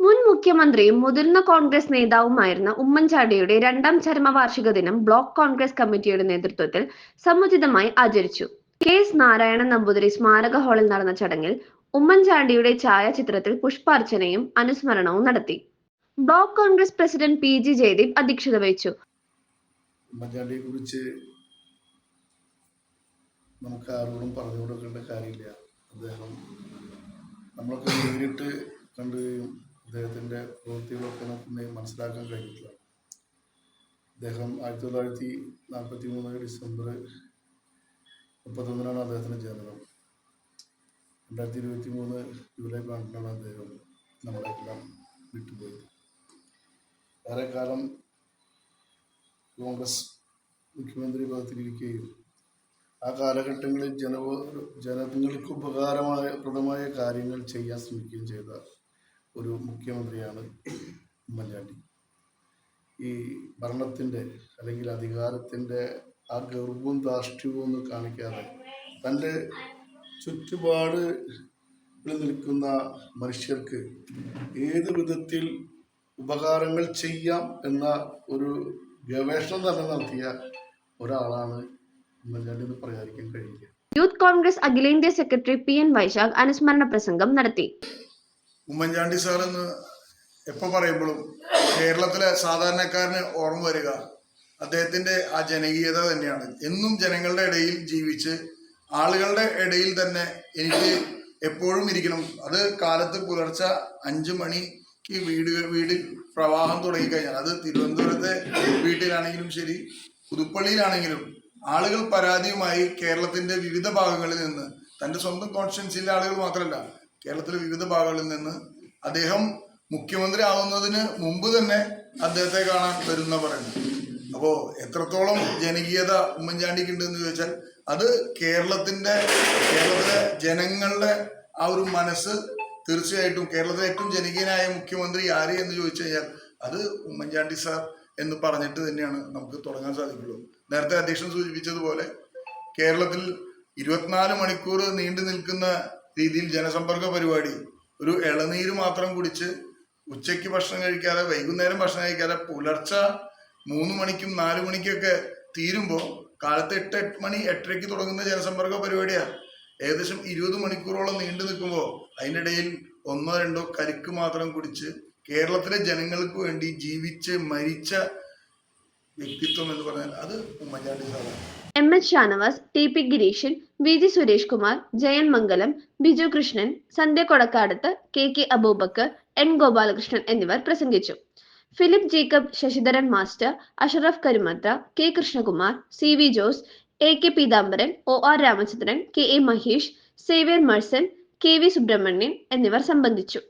മുൻ മുഖ്യമന്ത്രിയും മുതിർന്ന കോൺഗ്രസ് നേതാവുമായിരുന്ന ഉമ്മൻചാണ്ടിയുടെ രണ്ടാം ചരമവാർഷിക ദിനം ബ്ലോക്ക് കോൺഗ്രസ് കമ്മിറ്റിയുടെ നേതൃത്വത്തിൽ സമുചിതമായി ആചരിച്ചു. കെ എസ് നാരായണൻ നമ്പൂതിരി സ്മാരക ഹാളിൽ നടന്ന ചടങ്ങിൽ ഉമ്മൻചാണ്ടിയുടെ ഛായാചിത്രത്തിൽ പുഷ്പാർച്ചനയും അനുസ്മരണവും നടത്തി. Block Congress president P G Jayadeep അധ്യക്ഷത വഹിച്ചു. ഉമ്മൻചാണ്ടിയെ കുറിച്ച് നമുക്ക് ആരോടും പറഞ്ഞു കൊടുക്കേണ്ട കാര്യമില്ല. അദ്ദേഹം നമ്മളൊക്കെ നേരിട്ട് കണ്ടുകയും അദ്ദേഹത്തിൻ്റെ പ്രവൃത്തികളൊക്കെ നമുക്ക് മനസ്സിലാക്കാൻ കഴിഞ്ഞിട്ടില്ല. അദ്ദേഹം 1943 ഡിസംബർ 31 അദ്ദേഹത്തിൻ്റെ ജനനം. 2023 ജൂലൈ 12 അദ്ദേഹം നമ്മളെല്ലാം വിട്ടുപോയത്. ഏറെക്കാലം കോൺഗ്രസ് മുഖ്യമന്ത്രി പദത്തിലിരിക്കുകയും ആ കാലഘട്ടങ്ങളിൽ ജനങ്ങൾക്ക് ഉപകാരപ്രദമായ കാര്യങ്ങൾ ചെയ്യാൻ ശ്രമിക്കുകയും ചെയ്ത ഒരു മുഖ്യമന്ത്രിയാണ് ഉമ്മൻചാണ്ടി. ഈ ഭരണത്തിൻ്റെ അല്ലെങ്കിൽ അധികാരത്തിൻ്റെ ആ ഗർവവും ധാർഷ്ട്യവും ഒന്നും കാണിക്കാതെ തൻ്റെ ചുറ്റുപാട് നിൽക്കുന്ന മനുഷ്യർക്ക് ഏത് വിധത്തിൽ ഉപകാരങ്ങൾ ചെയ്യാം എന്ന ഒരു ഗവേഷണം തന്നെ നടത്തിയ ഒരാളാണ് ഉമ്മൻചാണ്ടി എന്ന് പറയാതിരിക്കാൻ കഴിയില്ല. യൂത്ത് കോൺഗ്രസ് അഖിലേന്ത്യാ സെക്രട്ടറി പി എൻ വൈശാഖ് അനുസ്മരണ പ്രസംഗം നടത്തി. ഉമ്മൻചാണ്ടി സാർ എന്ന് എപ്പോൾ പറയുമ്പോഴും കേരളത്തിലെ സാധാരണക്കാരന് ഓർമ്മ വരിക അദ്ദേഹത്തിന്റെ ആ ജനകീയത തന്നെയാണ്. എന്നും ജനങ്ങളുടെ ഇടയിൽ ജീവിച്ച് ആളുകളുടെ ഇടയിൽ തന്നെ എനിക്ക് എപ്പോഴും ഇരിക്കണം. അത് കാലത്ത് പുലർച്ചെ 5 മണിക്ക് വീടിൽ പ്രവാഹം തുടങ്ങിക്കഴിഞ്ഞാൽ, അത് തിരുവനന്തപുരത്തെ വീട്ടിലാണെങ്കിലും ശരി, പുതുപ്പള്ളിയിലാണെങ്കിലും ആളുകൾ പരാതിയുമായി കേരളത്തിന്റെ വിവിധ ഭാഗങ്ങളിൽ നിന്ന്, തൻ്റെ സ്വന്തം കോൺസ്റ്റിറ്റ്യുവൻസിയിലെ ആളുകൾ മാത്രമല്ല, കേരളത്തിലെ വിവിധ ഭാഗങ്ങളിൽ നിന്ന് അദ്ദേഹം മുഖ്യമന്ത്രി ആവുന്നതിന് മുമ്പ് തന്നെ അദ്ദേഹത്തെ കാണാൻ വരുന്ന പറയുന്നു. അപ്പോൾ എത്രത്തോളം ജനകീയത ഉമ്മൻചാണ്ടിക്ക് ഉണ്ടെന്ന് ചോദിച്ചാൽ അത് കേരളത്തിലെ ജനങ്ങളുടെ ആ ഒരു മനസ്സ് തീർച്ചയായിട്ടും, കേരളത്തിലെ ഏറ്റവും ജനകീയനായ മുഖ്യമന്ത്രി ആര് എന്ന് ചോദിച്ചു കഴിഞ്ഞാൽ അത് ഉമ്മൻചാണ്ടി സാർ എന്ന് പറഞ്ഞിട്ട് തന്നെയാണ് നമുക്ക് തുടങ്ങാൻ സാധിക്കുള്ളൂ. നേരത്തെ അധ്യക്ഷൻ സൂചിപ്പിച്ചതുപോലെ കേരളത്തിൽ 24 മണിക്കൂർ നീണ്ടു നിൽക്കുന്ന രീതിയിൽ ജനസമ്പർക്ക പരിപാടി, ഒരു ഇളനീര് മാത്രം കുടിച്ച് ഉച്ചയ്ക്ക് ഭക്ഷണം കഴിക്കാതെ, വൈകുന്നേരം ഭക്ഷണം കഴിക്കാതെ, പുലർച്ചെ 3 മണിക്കും 4 മണിക്കൊക്കെ തീരുമ്പോൾ കാലത്ത് 8 മണി 8:30 തുടങ്ങുന്ന ജനസമ്പർക്ക പരിപാടിയാണ്. ഏകദേശം 20 മണിക്കൂറോളം നീണ്ടു നിൽക്കുമ്പോൾ അതിൻ്റെ ഇടയിൽ 1-2 കരിക്ക് മാത്രം കുടിച്ച് കേരളത്തിലെ ജനങ്ങൾക്ക് വേണ്ടി ജീവിച്ച് മരിച്ച വ്യക്തിത്വം എന്ന് പറഞ്ഞാൽ അത് ഉമ്മൻചാണ്ടി സാറാണ്. M H Shanavas, T P Gireesan, V G Suresh Kumar, Jayan Mangalam, Biju Krishnan, Sandhya Kodakkadath, K K Aboobacker, N Gopalakrishnan എന്നിവർ പ്രസംഗിച്ചു. Philip Jacob, Sasidharan master, Ashraf Karumathra, K Krishnakumar, C V Jose, A K Peethambaran, O R Ramachandran, K A Mahesh, Xavier Marsan, K V Subramanian എന്നിവർ സംബന്ധിച്ചു.